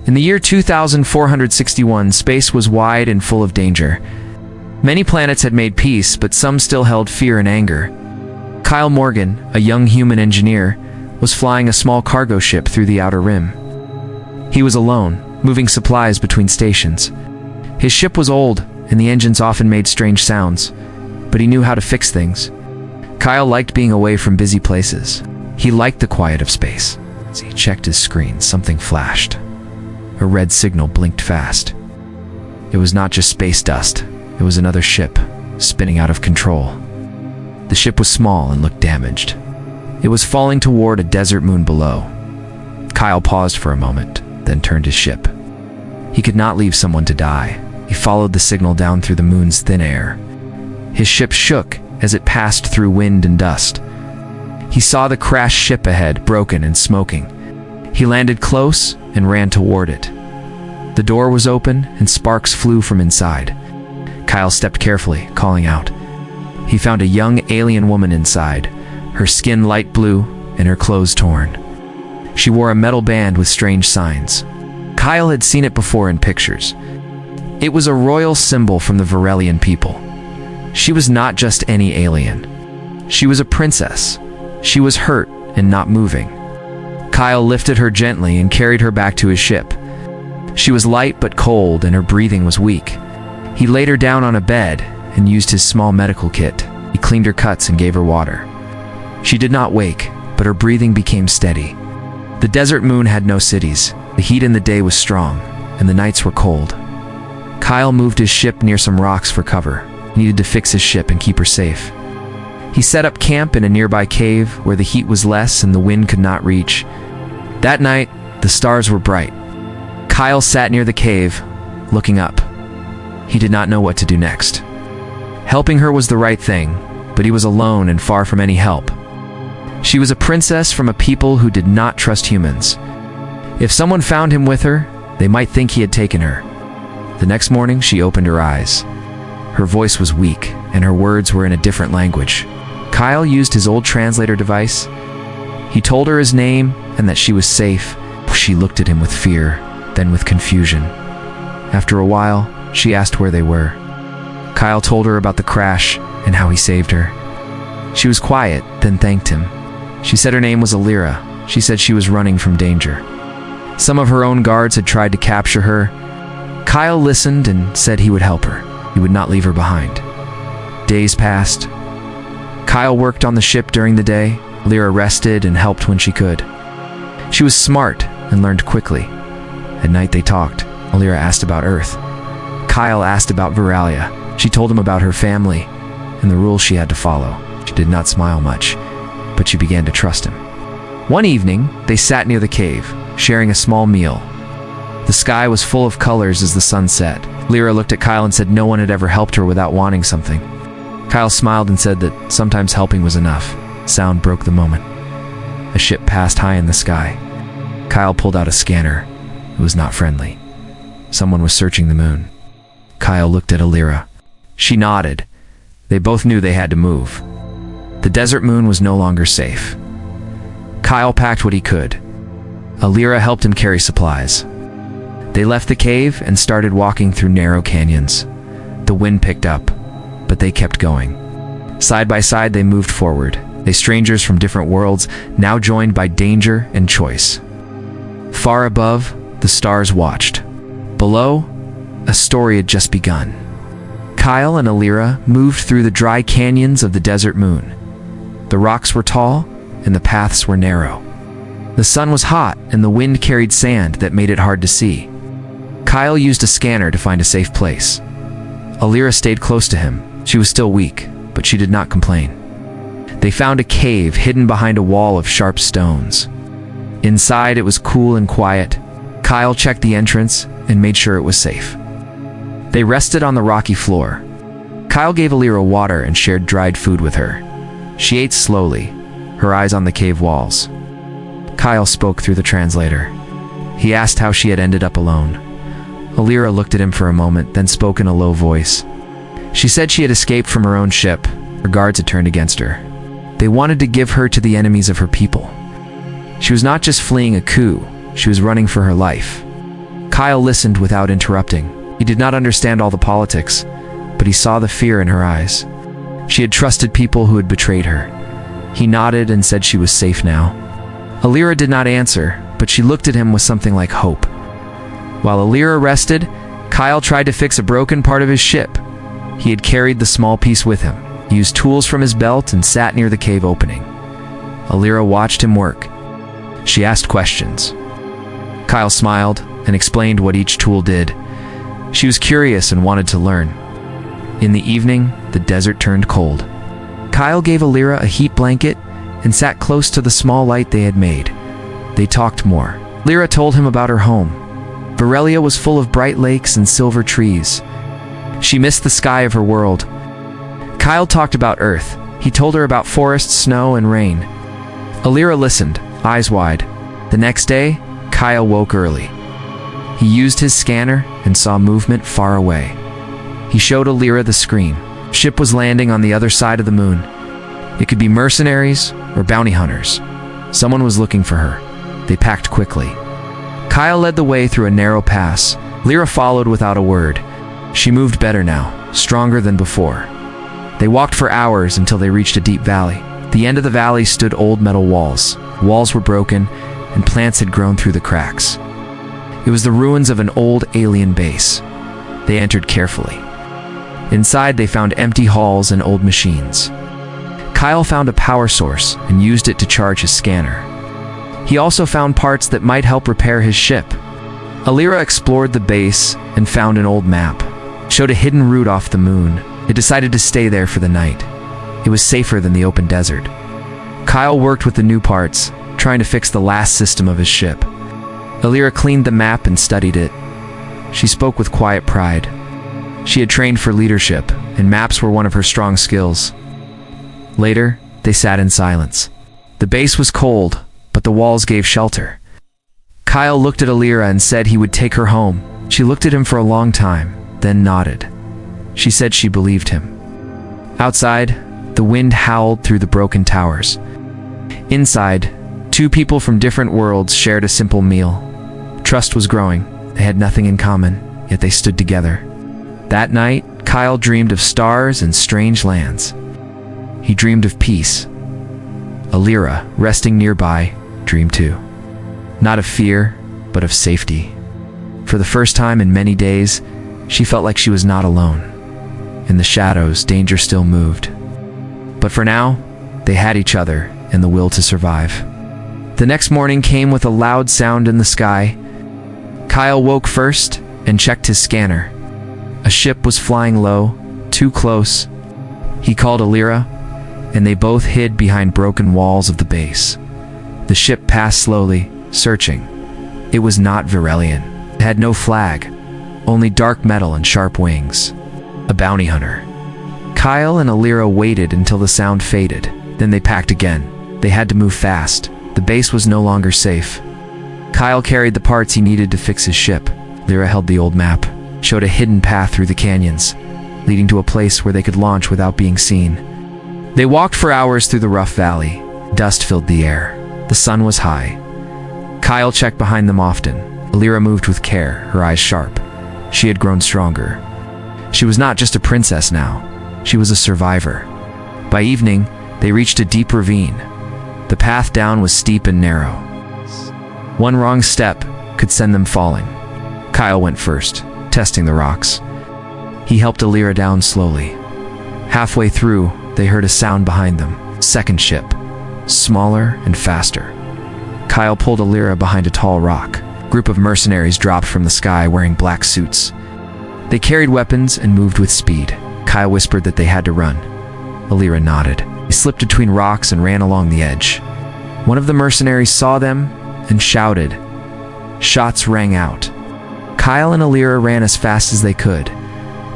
In the year 2461, space was wide and full of danger. Many planets had made peace, but some still held fear and anger. Kyle Morgan, a young human engineer, was flying a small cargo ship through the Outer Rim. He was alone, moving supplies between stations. His ship was old, and the engines often made strange sounds, but he knew how to fix things. Kyle liked being away from busy places. He liked the quiet of space. As he checked his screen, something flashed. A red signal blinked fast. It was not just space dust. It was another ship, spinning out of control. The ship was small and looked damaged. It was falling toward a desert moon below. Kyle paused for a moment, then turned his ship. He could not leave someone to die. He followed the signal down through the moon's thin air. His ship shook as it passed through wind and dust. He saw the crashed ship ahead, broken and smoking. He landed close and ran toward it. The door was open and sparks flew from inside. Kyle stepped carefully, calling out. He found a young alien woman inside, her skin light blue and her clothes torn. She wore a metal band with strange signs. Kyle had seen it before in pictures. It was a royal symbol from the Varelian people. She was not just any alien. She was a princess. She was hurt and not moving. Kyle lifted her gently and carried her back to his ship. She was light but cold, and her breathing was weak. He laid her down on a bed and used his small medical kit. He cleaned her cuts and gave her water. She did not wake, but her breathing became steady. The desert moon had no cities. The heat in the day was strong, and the nights were cold. Kyle moved his ship near some rocks for cover. He needed to fix his ship and keep her safe. He set up camp in a nearby cave where the heat was less and the wind could not reach. That night, the stars were bright. Kyle sat near the cave, looking up. He did not know what to do next. Helping her was the right thing, but he was alone and far from any help. She was a princess from a people who did not trust humans. If someone found him with her, they might think he had taken her. The next morning, she opened her eyes. Her voice was weak, and her words were in a different language. Kyle used his old translator device. He told her his name and that she was safe. She looked at him with fear, then with confusion. After a while, she asked where they were. Kyle told her about the crash and how he saved her. She was quiet, then thanked him. She said her name was Alira. She said she was running from danger. Some of her own guards had tried to capture her. Kyle listened and said he would help her. He would not leave her behind. Days passed. Kyle worked on the ship during the day. Alira rested and helped when she could. She was smart and learned quickly. At night they talked. Alira asked about Earth. Kyle asked about Veralia. She told him about her family and the rules she had to follow. She did not smile much, but she began to trust him. One evening, they sat near the cave, sharing a small meal. The sky was full of colors as the sun set. Lyra looked at Kyle and said no one had ever helped her without wanting something. Kyle smiled and said that sometimes helping was enough. Sound broke the moment. A ship passed high in the sky. Kyle pulled out a scanner. It was not friendly. Someone was searching the moon. Kyle looked at Alira. She nodded. They both knew they had to move. The desert moon was no longer safe. Kyle packed what he could. Alira helped him carry supplies. They left the cave and started walking through narrow canyons. The wind picked up, but they kept going. Side by side, they moved forward. They strangers from different worlds, now joined by danger and choice. Far above, the stars watched. Below, a story had just begun. Kyle and Alira moved through the dry canyons of the desert moon. The rocks were tall, and the paths were narrow. The sun was hot, and the wind carried sand that made it hard to see. Kyle used a scanner to find a safe place. Alira stayed close to him. She was still weak, but she did not complain. They found a cave hidden behind a wall of sharp stones. Inside, it was cool and quiet. Kyle checked the entrance and made sure it was safe. They rested on the rocky floor. Kyle gave Alira water and shared dried food with her. She ate slowly, her eyes on the cave walls. Kyle spoke through the translator. He asked how she had ended up alone. Alira looked at him for a moment, then spoke in a low voice. She said she had escaped from her own ship. Her guards had turned against her. They wanted to give her to the enemies of her people. She was not just fleeing a coup, she was running for her life. Kyle listened without interrupting. He did not understand all the politics, but he saw the fear in her eyes. She had trusted people who had betrayed her. He nodded and said she was safe now. Alira did not answer, but she looked at him with something like hope. While Alira rested, Kyle tried to fix a broken part of his ship. He had carried the small piece with him. He used tools from his belt and sat near the cave opening. Alira watched him work. She asked questions. Kyle smiled and explained what each tool did. She was curious and wanted to learn. In the evening, the desert turned cold. Kyle gave Alira a heat blanket and sat close to the small light they had made. They talked more. Alira told him about her home. Varelia was full of bright lakes and silver trees. She missed the sky of her world. Kyle talked about Earth. He told her about forests, snow, and rain. Alira listened, eyes wide. The next day, Kyle woke early. He used his scanner and saw movement far away. He showed Alira the screen. Ship was landing on the other side of the moon. It could be mercenaries or bounty hunters. Someone was looking for her. They packed quickly. Kyle led the way through a narrow pass. Alira followed without a word. She moved better now, stronger than before. They walked for hours until they reached a deep valley. At the end of the valley stood old metal walls. Walls were broken, and plants had grown through the cracks. It was the ruins of an old alien base. They entered carefully. Inside, they found empty halls and old machines. Kyle found a power source and used it to charge his scanner. He also found parts that might help repair his ship. Alira explored the base and found an old map. It showed a hidden route off the moon. It decided to stay there for the night. It was safer than the open desert. Kyle worked with the new parts, trying to fix the last system of his ship. Alira cleaned the map and studied it. She spoke with quiet pride. She had trained for leadership, and maps were one of her strong skills. Later, they sat in silence. The base was cold, but the walls gave shelter. Kyle looked at Alira and said he would take her home. She looked at him for a long time, then nodded. She said she believed him. Outside, the wind howled through the broken towers. Inside, two people from different worlds shared a simple meal. Trust was growing. They had nothing in common, yet they stood together. That night, Kyle dreamed of stars and strange lands. He dreamed of peace. Alira, resting nearby, dreamed too. Not of fear, but of safety. For the first time in many days, she felt like she was not alone. In the shadows, danger still moved. But for now, they had each other and the will to survive. The next morning came with a loud sound in the sky. Kyle woke first and checked his scanner. A ship was flying low, too close. He called Alira, and they both hid behind broken walls of the base. The ship passed slowly, searching. It was not Varelian. It had no flag, only dark metal and sharp wings. A bounty hunter. Kyle and Alira waited until the sound faded. Then they packed again. They had to move fast. The base was no longer safe. Kyle carried the parts he needed to fix his ship. Alira held the old map, showed a hidden path through the canyons, leading to a place where they could launch without being seen. They walked for hours through the rough valley. Dust filled the air. The sun was high. Kyle checked behind them often. Alira moved with care, her eyes sharp. She had grown stronger. She was not just a princess now. She was a survivor. By evening, they reached a deep ravine. The path down was steep and narrow. One wrong step could send them falling. Kyle went first, testing the rocks. He helped Alira down slowly. Halfway through, they heard a sound behind them. Second ship, smaller and faster. Kyle pulled Alira behind a tall rock. A group of mercenaries dropped from the sky wearing black suits. They carried weapons and moved with speed. Kyle whispered that they had to run. Alira nodded. They slipped between rocks and ran along the edge. One of the mercenaries saw them and shouted. Shots rang out. Kyle and Alira ran as fast as they could.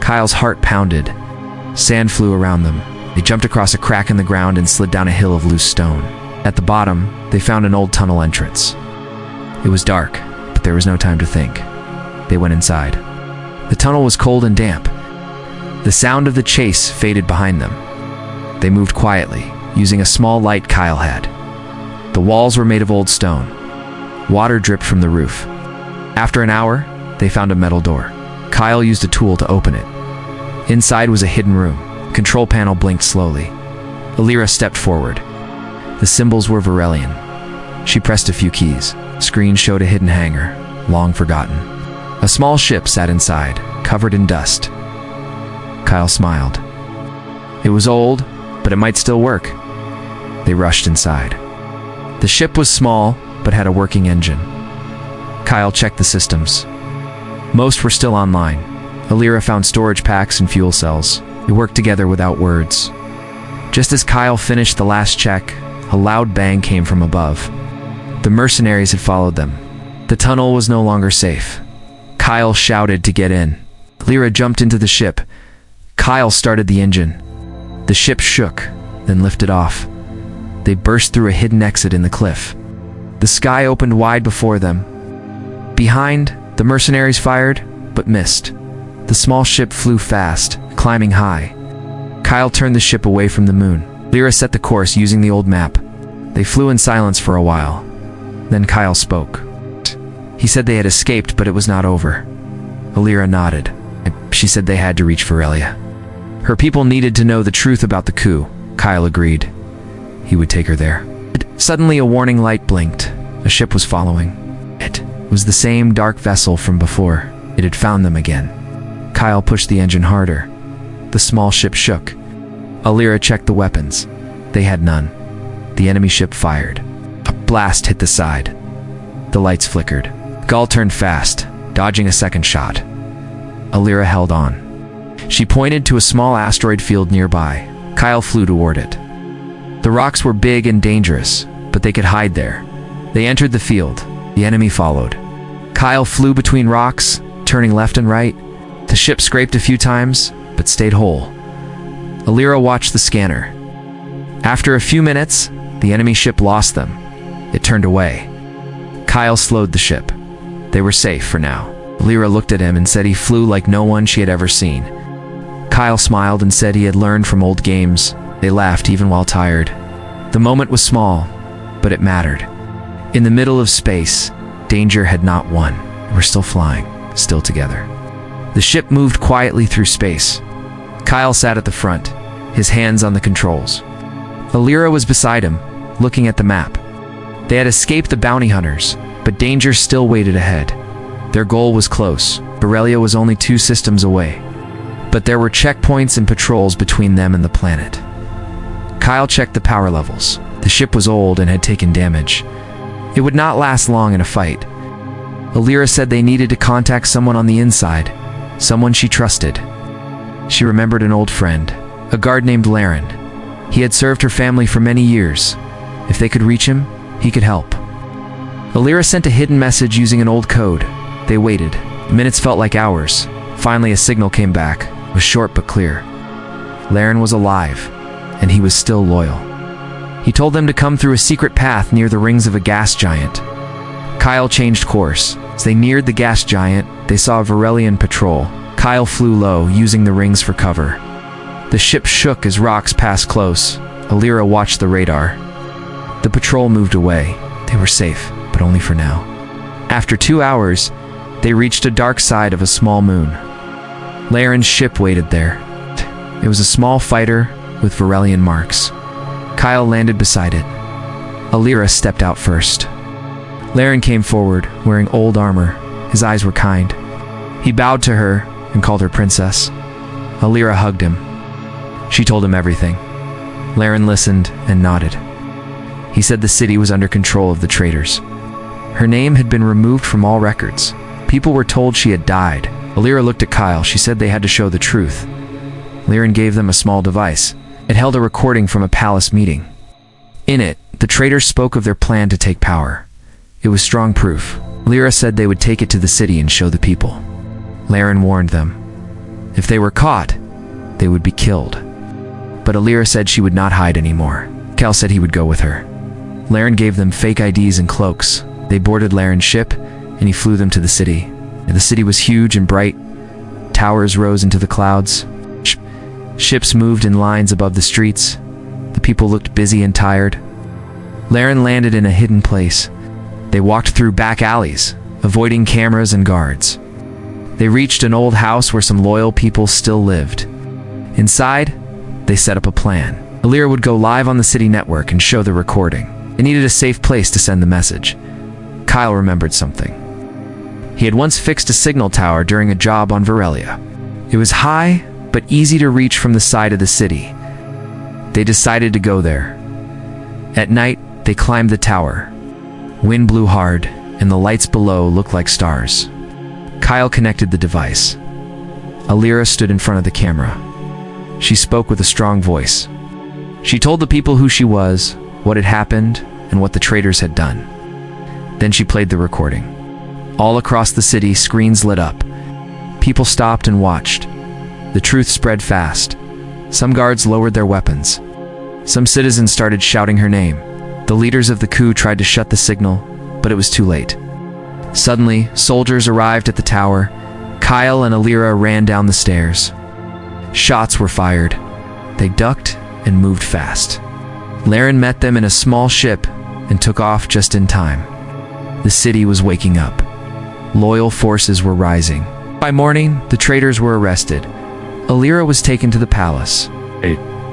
Kyle's heart pounded. Sand flew around them. They jumped across a crack in the ground and slid down a hill of loose stone. At the bottom, they found an old tunnel entrance. It was dark, but there was no time to think. They went inside. The tunnel was cold and damp. The sound of the chase faded behind them. They moved quietly, using a small light Kyle had. The walls were made of old stone. Water dripped from the roof. After an hour, They found a metal door. Kyle used a tool to open it. Inside was a hidden room. Control panel blinked slowly. Alira stepped forward. The symbols were Varelian. She pressed a few keys. Screen showed a hidden hangar, long forgotten. A small ship sat inside, covered in dust. Kyle smiled. It was old, but it might still work. They rushed inside. The ship was small, but had a working engine. Kyle checked the systems. Most were still online. Alira found storage packs and fuel cells. They worked together without words. Just as Kyle finished the last check, a loud bang came from above. The mercenaries had followed them. The tunnel was no longer safe. Kyle shouted to get in. Alira jumped into the ship. Kyle started the engine. The ship shook, then lifted off. They burst through a hidden exit in the cliff. The sky opened wide before them. Behind, the mercenaries fired, but missed. The small ship flew fast, climbing high. Kyle turned the ship away from the moon. Alira set the course using the old map. They flew in silence for a while. Then Kyle spoke. He said they had escaped, but it was not over. Alira nodded. She said they had to reach Varelia. Her people needed to know the truth about the coup. Kyle agreed. He would take her there. Suddenly a warning light blinked. A ship was following. It was the same dark vessel from before. It had found them again. Kyle pushed the engine harder. The small ship shook. Alira checked the weapons. They had none. The enemy ship fired. A blast hit the side. The lights flickered. Gull turned fast, dodging a second shot. Alira held on. She pointed to a small asteroid field nearby. Kyle flew toward it. The rocks were big and dangerous, but they could hide there. They entered the field. The enemy followed. Kyle flew between rocks, turning left and right. The ship scraped a few times, but stayed whole. Alira watched the scanner. After a few minutes, the enemy ship lost them. It turned away. Kyle slowed the ship. They were safe for now. Alira looked at him and said he flew like no one she had ever seen. Kyle smiled and said he had learned from old games. They laughed even while tired. The moment was small, but it mattered. In the middle of space, danger had not won. They were still flying, still together. The ship moved quietly through space. Kyle sat at the front, his hands on the controls. Alira was beside him, looking at the map. They had escaped the bounty hunters, but danger still waited ahead. Their goal was close. Varelia was only 2 systems away. But there were checkpoints and patrols between them and the planet. Kyle checked the power levels. The ship was old and had taken damage. It would not last long in a fight. Alira said they needed to contact someone on the inside, someone she trusted. She remembered an old friend, a guard named Laren. He had served her family for many years. If they could reach him, he could help. Alira sent a hidden message using an old code. They waited. Minutes felt like hours. Finally, a signal came back. It was short but clear. Laren was alive, and he was still loyal. He told them to come through a secret path near the rings of a gas giant. Kyle changed course. As they neared the gas giant, they saw a Varelian patrol. Kyle flew low, using the rings for cover. The ship shook as rocks passed close. Alira watched the radar. The patrol moved away. They were safe, but only for now. After 2 hours, they reached a dark side of a small moon. Laren's ship waited there. It was a small fighter with Varelian marks. Kyle landed beside it. Alira stepped out first. Laren came forward, wearing old armor. His eyes were kind. He bowed to her and called her princess. Alira hugged him. She told him everything. Laren listened and nodded. He said the city was under control of the traitors. Her name had been removed from all records. People were told she had died. Alira looked at Kyle. She said they had to show the truth. Laren gave them a small device. It held a recording from a palace meeting. In it, the traitors spoke of their plan to take power. It was strong proof. Alira said they would take it to the city and show the people. Laren warned them. If they were caught, they would be killed. But Alira said she would not hide anymore. Kyle said he would go with her. Laren gave them fake IDs and cloaks. They boarded Laren's ship, and he flew them to the city. And the city was huge and bright. Towers rose into the clouds. Ships moved in lines above the streets. The people looked busy and tired. Laren landed in a hidden place. They walked through back alleys, avoiding cameras and guards. They reached an old house where some loyal people still lived. Inside, they set up a plan. Alira would go live on the city network and show the recording. They needed a safe place to send the message. Kyle remembered something. He had once fixed a signal tower during a job on Varelia. It was high, but easy to reach from the side of the city. They decided to go there. At night, they climbed the tower. Wind blew hard, and the lights below looked like stars. Kyle connected the device. Alira stood in front of the camera. She spoke with a strong voice. She told the people who she was, what had happened, and what the traitors had done. Then she played the recording. All across the city, screens lit up. People stopped and watched. The truth spread fast. Some guards lowered their weapons. Some citizens started shouting her name. The leaders of the coup tried to shut the signal, but it was too late. Suddenly, soldiers arrived at the tower. Kyle and Alira ran down the stairs. Shots were fired. They ducked and moved fast. Laren met them in a small ship and took off just in time. The city was waking up. Loyal forces were rising. By morning, the traitors were arrested. Alira was taken to the palace.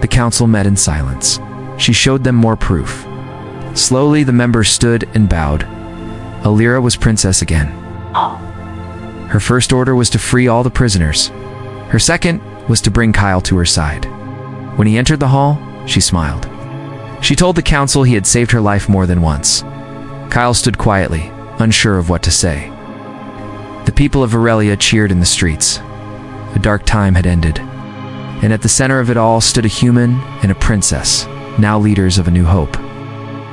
The council met in silence. She showed them more proof. Slowly, the members stood and bowed. Alira was princess again. Her first order was to free all the prisoners. Her second was to bring Kyle to her side. When he entered the hall, she smiled. She told the council he had saved her life more than once. Kyle stood quietly, unsure of what to say. The people of Varelia cheered in the streets. A dark time had ended. And at the center of it all stood a human and a princess, now leaders of a new hope.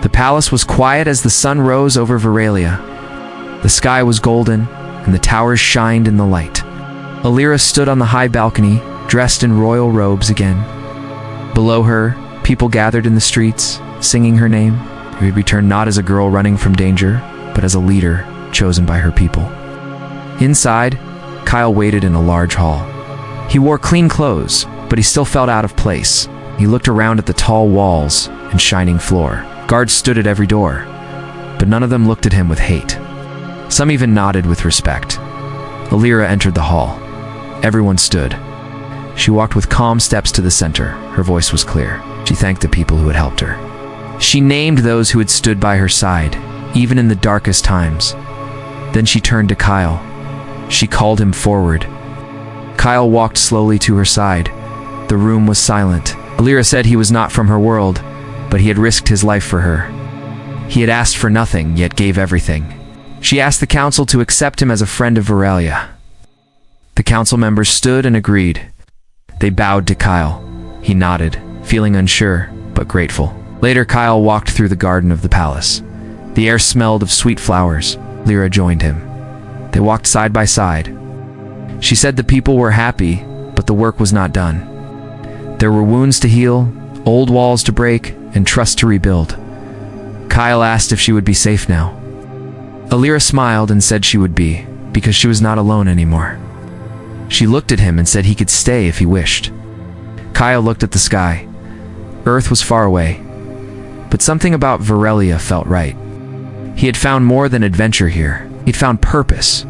The palace was quiet as the sun rose over Varelia. The sky was golden, and the towers shined in the light. Alira stood on the high balcony, dressed in royal robes again. Below her, people gathered in the streets, singing her name. She would return not as a girl running from danger, but as a leader chosen by her people. Inside, Kyle waited in a large hall. He wore clean clothes, but he still felt out of place. He looked around at the tall walls and shining floor. Guards stood at every door, but none of them looked at him with hate. Some even nodded with respect. Alira entered the hall. Everyone stood. She walked with calm steps to the center. Her voice was clear. She thanked the people who had helped her. She named those who had stood by her side, even in the darkest times. Then she turned to Kyle. She called him forward. Kyle walked slowly to her side. The room was silent. Alira said he was not from her world, but he had risked his life for her. He had asked for nothing, yet gave everything. She asked the council to accept him as a friend of Varelia. The council members stood and agreed. They bowed to Kyle. He nodded, feeling unsure, but grateful. Later, Kyle walked through the garden of the palace. The air smelled of sweet flowers. Lyra joined him. They walked side by side. She said the people were happy, but the work was not done. There were wounds to heal, old walls to break, and trust to rebuild. Kyle asked if she would be safe now. Alira smiled and said she would be, because she was not alone anymore. She looked at him and said he could stay if he wished. Kyle looked at the sky. Earth was far away, but something about Varelia felt right. He had found more than adventure here. He'd found purpose.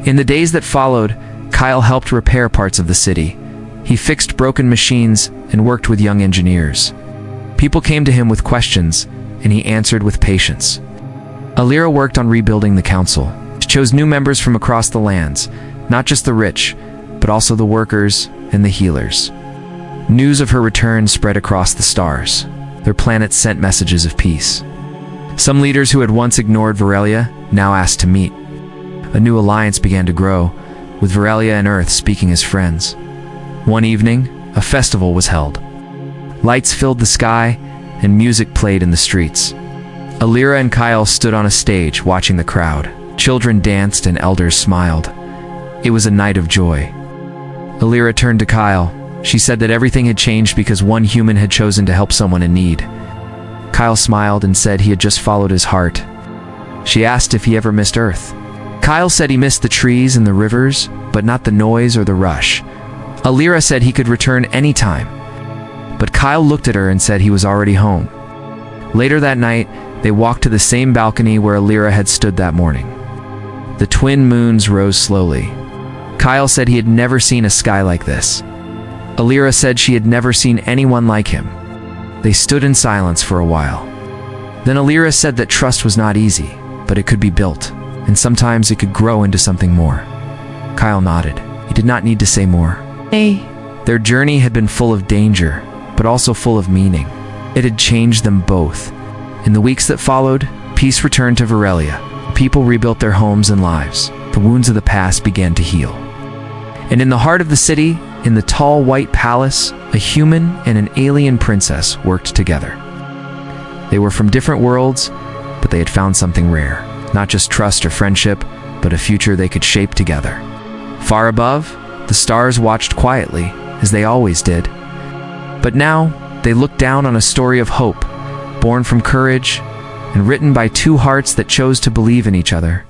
In the days that followed, Kyle helped repair parts of the city. He fixed broken machines and worked with young engineers. People came to him with questions, and he answered with patience. Alira worked on rebuilding the council. She chose new members from across the lands, not just the rich, but also the workers and the healers. News of her return spread across the stars. Their planets sent messages of peace. Some leaders who had once ignored Varelia now asked to meet. A new alliance began to grow, with Varelia and Earth speaking as friends. One evening, a festival was held. Lights filled the sky, and music played in the streets. Alira and Kyle stood on a stage watching the crowd. Children danced and elders smiled. It was a night of joy. Alira turned to Kyle. She said that everything had changed because one human had chosen to help someone in need. Kyle smiled and said he had just followed his heart. She asked if he ever missed Earth. Kyle said he missed the trees and the rivers, but not the noise or the rush. Alira said he could return anytime, but Kyle looked at her and said he was already home. Later that night, they walked to the same balcony where Alira had stood that morning. The twin moons rose slowly. Kyle said he had never seen a sky like this. Alira said she had never seen anyone like him. They stood in silence for a while. Then Alira said that trust was not easy, but it could be built, and sometimes it could grow into something more. Kyle nodded. He did not need to say more. Hey. Their journey had been full of danger, but also full of meaning. It had changed them both. In the weeks that followed, peace returned to Varelia. People rebuilt their homes and lives. The wounds of the past began to heal. And in the heart of the city, in the tall white palace, a human and an alien princess worked together. They were from different worlds, but they had found something rare. Not just trust or friendship, but a future they could shape together. Far above, the stars watched quietly, as they always did. But now, they looked down on a story of hope, born from courage, and written by two hearts that chose to believe in each other.